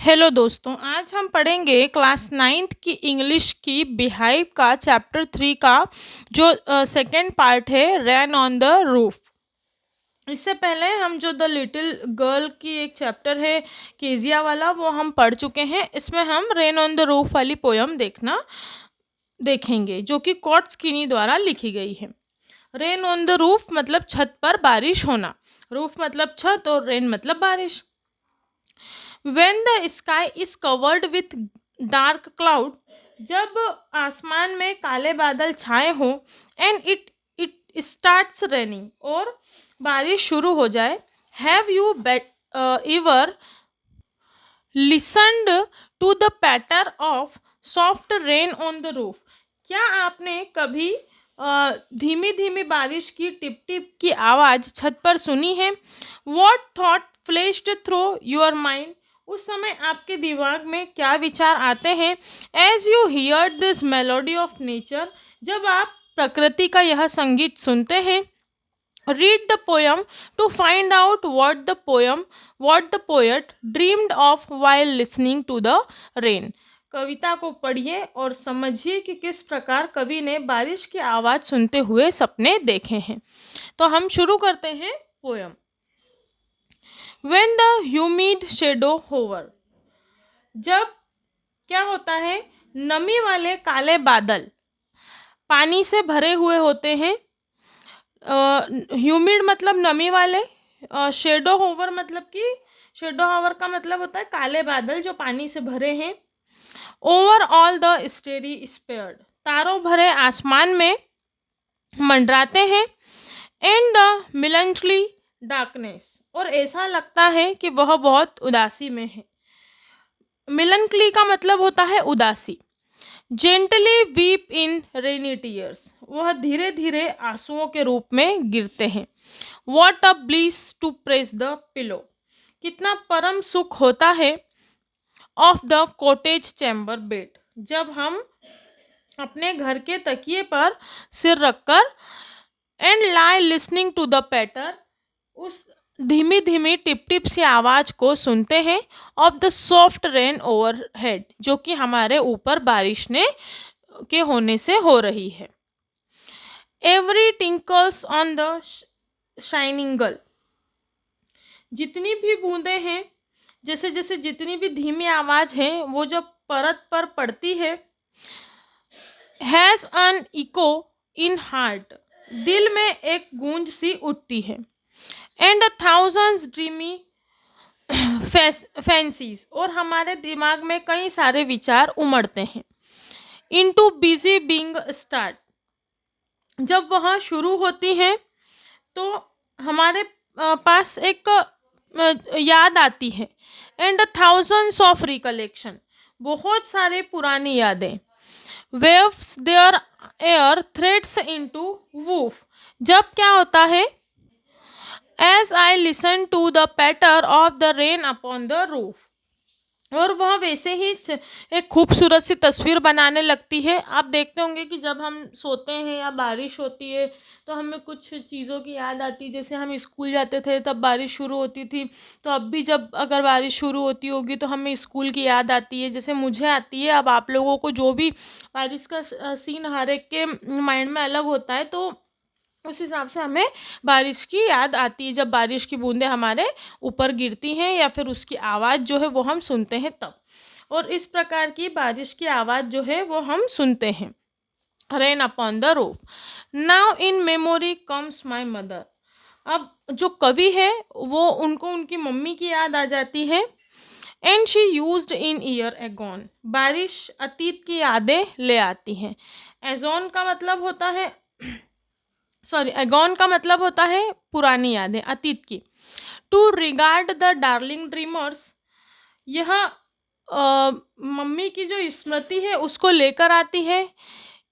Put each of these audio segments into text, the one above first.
Hello दोस्तों, आज हम पढ़ेंगे क्लास नाइन्थ की इंग्लिश की बिहाइव का चैप्टर 3 का जो सेकंड पार्ट है, रैन ऑन द रूफ। इससे पहले हम जो द लिटिल गर्ल की एक चैप्टर है केजिया वाला, वो हम पढ़ चुके हैं। इसमें हम रेन ऑन द रूफ वाली पोयम देखेंगे जो कि कॉट स्किनी द्वारा लिखी गई है। रेन ऑन द रूफ मतलब छत पर बारिश होना। रूफ मतलब छत और रेन मतलब बारिश। When the sky is covered with dark cloud, जब आसमान में काले बादल छाए हों, and it starts raining और बारिश शुरू हो जाए, have you ever listened to the patter of soft rain on the roof? क्या आपने कभी धीमी धीमी बारिश की टिप टिप की आवाज़ छत पर सुनी है? What thought flashed through your mind? उस समय आपके दिमाग में क्या विचार आते हैं? As you hear this melody of nature, जब आप प्रकृति का यह संगीत सुनते हैं, read the poem to find out what the poet dreamed of while listening to the rain. कविता को पढ़िए और समझिए कि किस प्रकार कवि ने बारिश की आवाज़ सुनते हुए सपने देखे हैं। तो हम शुरू करते हैं poem. When the humid shadow hover, जब क्या होता है, नमी वाले काले बादल पानी से भरे हुए होते हैं। ह्यूमिड मतलब नमी वाले, शेडो होवर मतलब कि शेडो होवर का मतलब होता है काले बादल जो पानी से भरे हैं। ओवर ऑल द स्टेरी स्पेयर्ड, तारों भरे आसमान में मंडराते हैं। एंड द मिलंचली डार्कनेस, और ऐसा लगता है कि वह बहुत उदासी में है। मिलंकली का मतलब होता है उदासी। Gently weep in rainy tears, वह धीरे धीरे आंसुओं के रूप में गिरते हैं। What a bliss to press the pillow, कितना परम सुख होता है। Of the cottage chamber bed, जब हम अपने घर के तकिए पर सिर रखकर। And lie listening to the patter, उस धीमी धीमी टिप टिप सी आवाज़ को सुनते हैं। Of the soft rain over head, जो कि हमारे ऊपर बारिश के होने से हो रही है। Every tinkles on the shining girl, जितनी भी बूंदें हैं, जैसे जैसे जितनी भी धीमी आवाज़ है, वो जब परत पर पड़ती है। Has an echo in heart, दिल में एक गूंज सी उठती है। एंड 1000 ड्रीमी फैंसीज, और हमारे दिमाग में कई सारे विचार उमड़ते हैं। इनटू बिजी बीइंग स्टार्ट, जब वह शुरू होती हैं तो हमारे पास एक याद आती है। एंड 1000s ऑफ रिकलेक्शन, बहुत सारे पुरानी यादें। Weaves their air threads into woof, जब क्या होता है, as I listen to the patter of the rain upon the roof, और वह वैसे ही एक खूबसूरत सी तस्वीर बनाने लगती है। आप देखते होंगे कि जब हम सोते हैं या बारिश होती है तो हमें कुछ चीज़ों की याद आती है। जैसे हम स्कूल जाते थे तब बारिश शुरू होती थी, तो अब भी जब अगर बारिश शुरू होती होगी तो हमें स्कूल की याद आती है, जैसे मुझे आती है। अब आप लोगों को जो भी बारिश का सीन हर एक के माइंड में अलग होता है, तो उस हिसाब से हमें बारिश की याद आती है, जब बारिश की बूंदें हमारे ऊपर गिरती हैं या फिर उसकी आवाज़ जो है वो हम सुनते हैं तब। और इस प्रकार की बारिश की आवाज़ जो है वो हम सुनते हैं। Rain upon the roof, now in memory comes my mother, अब जो कवि है वो उनको उनकी मम्मी की याद आ जाती है। And she used in year Aegon, बारिश अतीत की यादें ले आती हैं। एजॉन का मतलब होता है एगॉन का मतलब होता है पुरानी यादें, अतीत की। To regard the darling dreamers, यह मम्मी की जो स्मृति है उसको लेकर आती है।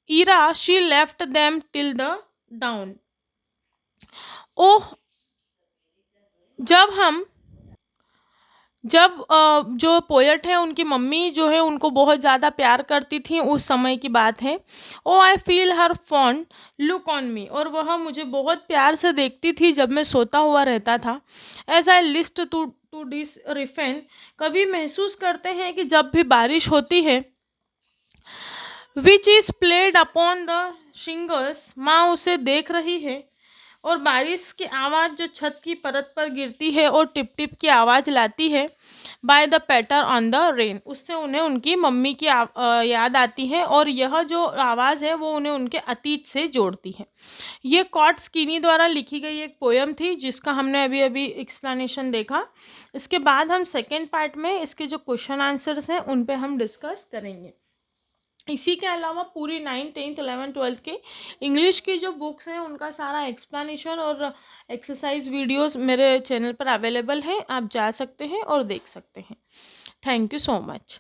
Ere she left them till the dawn, oh, जब हम जब जो पोएट है उनकी मम्मी जो है उनको बहुत ज़्यादा प्यार करती थी, उस समय की बात है। Oh I feel her fond look on me, और वह मुझे बहुत प्यार से देखती थी जब मैं सोता हुआ रहता था। As I to this refrain, कभी महसूस करते हैं कि जब भी बारिश होती है, which is played upon the shingles, माँ उसे देख रही है, और बारिश की आवाज़ जो छत की परत पर गिरती है और टिप टिप की आवाज़ लाती है, by the patter on the rain, उससे उन्हें उनकी मम्मी की याद आती है, और यह जो आवाज़ है वो उन्हें उनके अतीत से जोड़ती है। ये कॉट स्कीनी द्वारा लिखी गई एक पोयम थी जिसका हमने अभी अभी एक्सप्लेनेशन देखा। इसके बाद हम सेकेंड पार्ट में इसके जो क्वेश्चन आंसर्स हैं उन पे हम डिस्कस करेंगे। इसी के अलावा पूरी 9th 10th 11th 12th के इंग्लिश की जो बुक्स हैं उनका सारा एक्सप्लेनेशन और एक्सरसाइज वीडियोस मेरे चैनल पर अवेलेबल है, आप जा सकते हैं और देख सकते हैं। Thank you so much.